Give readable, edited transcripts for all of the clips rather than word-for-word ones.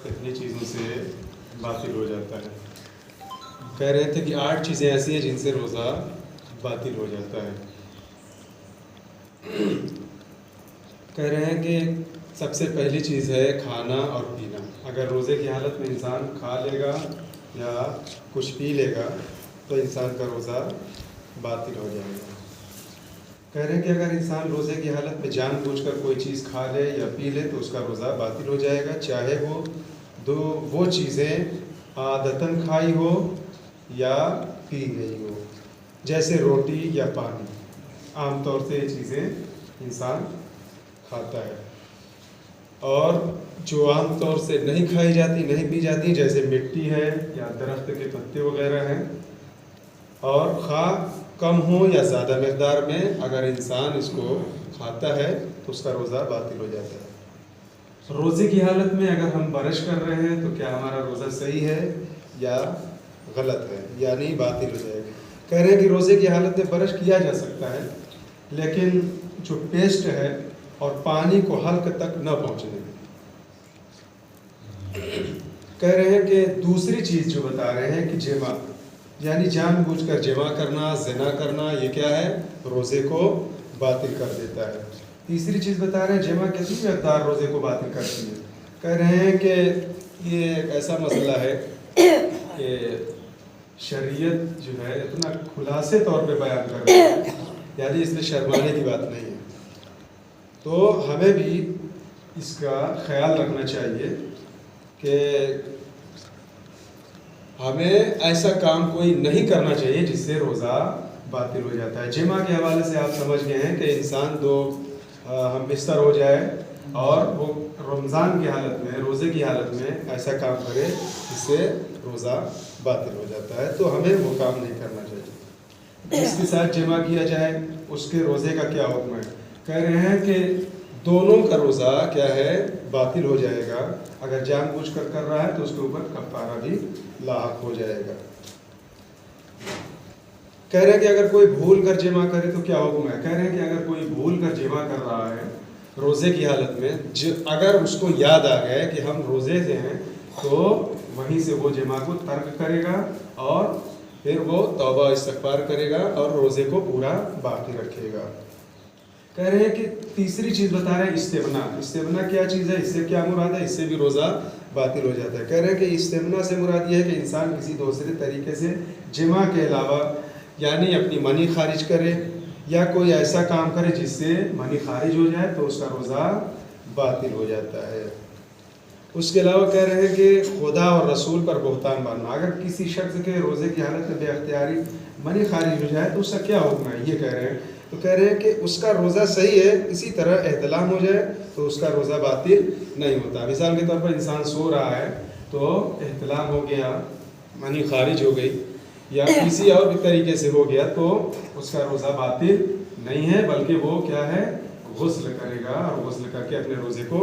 اتنی چیزوں سے باطل ہو جاتا ہے۔ کہہ رہے تھے کہ 8 چیزیں ایسی ہیں جن سے روزہ باطل ہو جاتا ہے۔ کہہ رہے ہیں کہ سب سے پہلی چیز ہے کھانا اور پینا۔ اگر روزے کی حالت میں انسان کھا لے گا یا کچھ پی لے گا تو انسان کا روزہ باطل ہو جائے گا۔ کہہ رہے ہیں کہ اگر انسان روزے کی حالت میں جان بوجھ کر کوئی چیز کھا لے یا پی لے تو اس کا روزہ باطل ہو جائے گا، چاہے وہ چیزیں عادتاً کھائی ہو یا پی گئی ہو، جیسے روٹی یا پانی۔ عام طور سے یہ چیزیں انسان کھاتا ہے، اور جو عام طور سے نہیں کھائی جاتی، نہیں پی جاتی، جیسے مٹی ہے یا درخت کے پتے وغیرہ ہیں، اور خواہ کم ہو یا زیادہ مقدار میں اگر انسان اس کو کھاتا ہے تو اس کا روزہ باطل ہو جاتا ہے۔ روزے کی حالت میں اگر ہم برش کر رہے ہیں تو کیا ہمارا روزہ صحیح ہے یا غلط ہے، یعنی باطل ہو جائے گا۔ کہہ رہے ہیں کہ روزے کی حالت میں برش کیا جا سکتا ہے، لیکن جو پیسٹ ہے اور پانی کو حلق تک نہ پہنچنے دیں۔ کہہ رہے ہیں کہ دوسری چیز جو بتا رہے ہیں کہ جمع، یعنی جان بوجھ کر جمع کرنا، زنا کرنا، یہ کیا ہے؟ روزے کو باطل کر دیتا ہے۔ تیسری چیز بتا رہے ہیں جمع کتنی مقدار روزے کو باطل کرتی ہے۔ کہہ رہے ہیں کہ یہ ایک ایسا مسئلہ ہے کہ شریعت جو ہے اتنا خلاصے طور پہ بیان کر رہی ہے، یعنی اس میں شرمانے کی بات نہیں ہے، تو ہمیں بھی اس کا خیال رکھنا چاہیے کہ ہمیں ایسا کام کوئی نہیں کرنا چاہیے جس سے روزہ باطل ہو جاتا ہے۔ جمع کے حوالے سے آپ سمجھ گئے ہیں کہ انسان ہم بستر ہو جائے اور وہ رمضان کی حالت میں، روزے کی حالت میں ایسا کام کرے جس سے روزہ باطل ہو جاتا ہے، تو ہمیں وہ کام نہیں کرنا چاہیے۔ جس کے ساتھ جمع کیا جائے اس کے روزے کا کیا حکم ہے؟ کہہ رہے ہیں کہ دونوں کا روزہ کیا ہے؟ باطل ہو جائے گا۔ اگر جان بوجھ کر کر رہا ہے تو اس کے اوپر کفارہ بھی لاحق ہو جائے گا۔ کہہ رہے ہیں کہ اگر کوئی بھول کر جمع کرے تو کیا حکم ہے؟ کہہ رہے ہیں کہ اگر کوئی بھول کر جمع کر رہا ہے روزے کی حالت میں، اگر اس کو یاد آ گیا کہ ہم روزے سے ہیں تو وہیں سے وہ جمع کو ترک کرے گا اور پھر وہ توبہ استغفار کرے گا اور روزے کو پورا باقی رکھے گا۔ کہہ رہے ہیں کہ تیسری چیز بتا رہے ہیں استغنا۔ استغنا کیا چیز ہے؟ اس سے کیا مراد ہے؟ اس سے بھی روزہ باطل ہو جاتا ہے۔ کہہ رہے ہیں کہ استغنا سے مراد یہ ہے کہ انسان کسی دوسرے طریقے سے جمع کے علاوہ، یعنی اپنی منی خارج کرے یا کوئی ایسا کام کرے جس سے منی خارج ہو جائے تو اس کا روزہ باطل ہو جاتا ہے۔ اس کے علاوہ کہہ رہے ہیں کہ خدا اور رسول پر بہتان باندھنا۔ اگر کسی شخص کے روزے کی حالت میں بے اختیاری منی خارج ہو جائے تو اس کا کیا حکم ہے؟ یہ کہہ رہے ہیں، تو کہہ رہے ہیں کہ اس کا روزہ صحیح ہے، اسی طرح احتلام ہو جائے تو اس کا روزہ باطل نہیں ہوتا۔ مثال کے طور پر انسان سو رہا ہے تو احتلام ہو گیا، منی خارج ہو گئی یا کسی اور بھی طریقے سے ہو گیا تو اس کا روزہ باطل نہیں ہے، بلکہ وہ کیا ہے؟ غسل کرے گا اور غسل کر کے اپنے روزے کو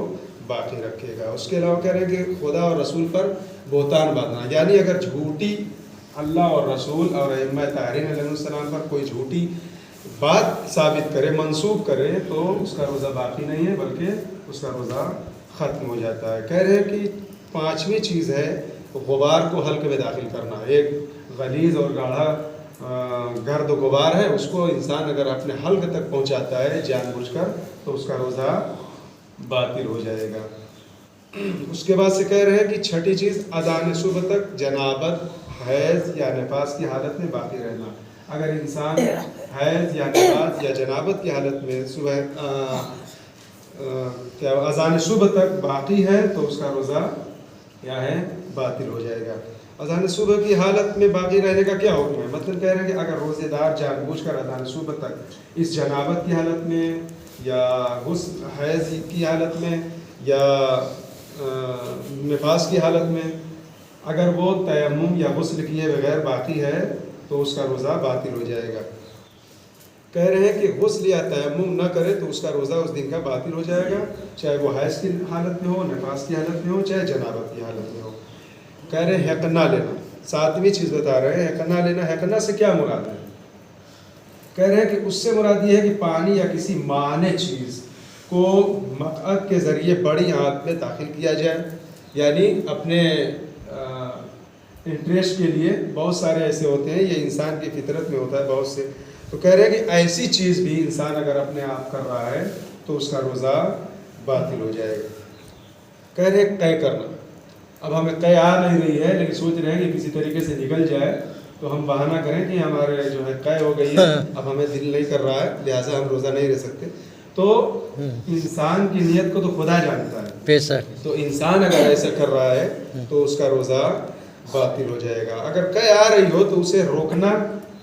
باقی رکھے گا۔ اس کے علاوہ کہہ رہے ہیں کہ خدا اور رسول پر بہتان باندھنا، یعنی اگر جھوٹی اللہ اور رسول اور ائمہ طاہرین علیہ السلام پر کوئی جھوٹی بات ثابت کرے، منسوب کرے تو اس کا روزہ باقی نہیں ہے بلکہ اس کا روزہ ختم ہو جاتا ہے۔ کہہ رہے ہیں کہ 5ویں چیز ہے غبار کو حلق میں داخل کرنا۔ ایک غلیظ اور گاڑھا گرد و غبار ہے، اس کو انسان اگر اپنے حلق تک پہنچاتا ہے جان بوجھ کر تو اس کا روزہ باطل ہو جائے گا۔ اس کے بعد سے کہہ رہے ہیں کہ 6ٹھی چیز اذان صبح تک جنابت، حیض یا نفاس کی حالت میں باقی رہنا۔ اگر انسان حیض یا نفاس یا جنابت کی حالت میں اذان صبح تک باقی ہے تو اس کا روزہ کیا ہے؟ باطل ہو جائے گا۔ اذان صبح کی حالت میں باقی رہنے کا کیا حکم ہے؟ مطلب کہہ رہے ہیں کہ اگر روزے دار جان بوجھ کر اذان صبح تک اس جنابت کی حالت میں یا غسل حیض کی حالت میں یا نفاس کی حالت میں اگر وہ تیمم یا غسل کیے بغیر باقی ہے تو اس کا روزہ باطل ہو جائے گا۔ کہہ رہے ہیں کہ غسل یا تیمم نہ کرے تو اس کا روزہ اس دن کا باطل ہو جائے گا، چاہے وہ حیض کی حالت میں ہو، نفاس کی حالت میں ہو، چاہے جنابت کی حالت میں ہو۔ کہہ رہے ہیں حقنا لینا۔ 7ویں چیز بتا رہے ہیں حقنا لینا۔ حقنا سے کیا مراد ہے؟ کہہ رہے ہیں کہ اس سے مراد یہ ہے کہ پانی یا کسی مانع چیز کو مقعد کے ذریعے بڑی آنت میں داخل کیا جائے یعنی اپنے انٹرسٹ کے لیے بہت سارے ایسے ہوتے ہیں، یہ انسان کی فطرت میں ہوتا ہے بہت سے. تو کہہ رہے ہیں کہ ایسی چیز بھی انسان اگر اپنے آپ کر رہا ہے تو اس کا روزہ باطل ہو جائے گا. کہہ رہے ہیں قے کرنا. اب ہمیں قے آ نہیں رہی ہے لیکن سوچ رہے ہیں کہ کسی طریقے سے نکل جائے تو ہم بہانہ کریں کہ ہمارے جو ہے قے ہو گئی ہے، اب ہمیں دل نہیں کر رہا ہے لہٰذا ہم روزہ نہیں رہ سکتے. تو انسان کی نیت کو تو خدا جانتا ہے. پیسہ تو انسان اگر ایسا کر رہا ہے تو اس کا روزہ باطل ہو جائے گا. اگر قے آ رہی ہو تو اسے روکنا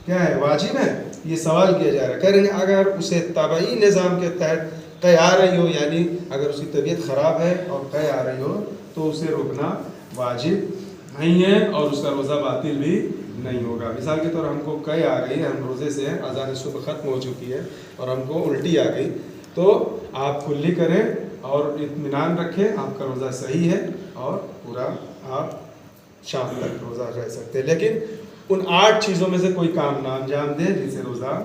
کیا ہے، واجب ہے؟ یہ سوال کیا جا رہا ہے. کہہ رہے ہیں اگر اسے طبعی نظام کے تحت قے آ رہی ہو، یعنی اگر اس کی طبیعت خراب ہے اور قے آ رہی ہو تو اسے روکنا واجب نہیں ہے اور اس کا روزہ باطل بھی نہیں ہوگا. مثال کے طور ہم کو قے آ گئی، ہم روزے سے ہیں، اذان صبح ختم ہو چکی ہے اور ہم کو الٹی آ گئی، تو آپ کلی کریں اور اطمینان رکھیں، آپ کا روزہ صحیح ہے اور پورا آپ شام تک روزہ رہ سکتے ہیں. لیکن ان 8 چیزوں میں سے کوئی کام نہ انجام دیں جن سے روزہ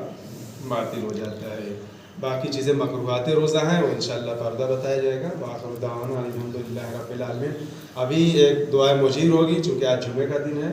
باطل ہو جاتا ہے. باقی چیزیں مکروہات روزہ ہیں، وہ انشاءاللہ پردہ بتایا جائے گا. وآخر دعوانا الحمدللہ رب العالمین. ابھی ایک دعائے مجیر ہوگی چونکہ آج جمعے کا دن ہے.